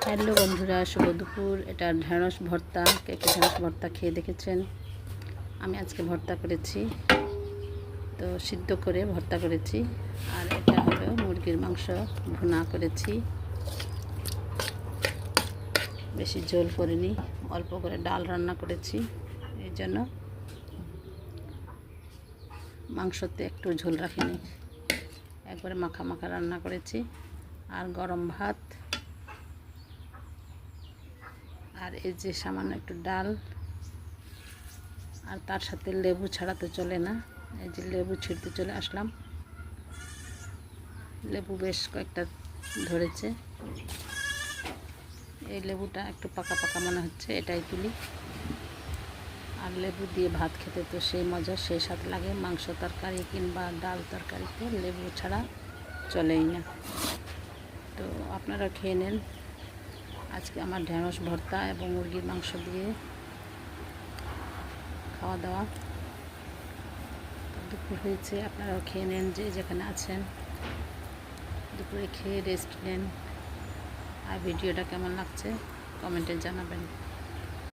Hello বন্ধুরা, শুভ দুপুর। এটা ঢেঁড়স ভর্তা। কে কে ঢেঁড়স ভর্তা খেয়ে দেখেছেন? আমি আজকে ভর্তা করেছি, তো সিদ্ধ করে ভর্তা করেছি। আর এটা হলো মুরগির মাংস ভুনা করেছি, বেশি ঝোল করিনি, অল্প করে ডাল রান্না করেছি। এই জন্য মাংসতে একটু ঝোল রাখিনি, একবারে মাখা মাখা রান্না করেছি। আর গরম ভাত, আর এই যে সামান্য একটু ডাল, আর তার সাথে লেবু ছাড়া তো চলে না। এই যে লেবু ছিঁড়তে চলে আসলাম, লেবু বেশ কয়েকটা ধরেছে। এই লেবুটা একটু পাকা পাকা মনে হচ্ছে, এটাই তুলি। আর লেবু দিয়ে ভাত খেতে তো সেই মজা, সেই স্বাদ লাগে। মাংস তরকারি কিংবা ডাল তরকারিতে লেবু ছাড়া চলেই না। তো আপনারা খেয়ে নেন। আজকে আমার ঢেঁড়স ভর্তা এবং মুরগির মাংস দিয়ে খাওয়া দাওয়া। দুপুর হয়েছে, আপনারাও খেয়ে নেন যে যেখানে আছেন। দুপুরে খেয়ে রেস্ট নেন। আর ভিডিওটা কেমন লাগছে কমেন্টে জানাবেন।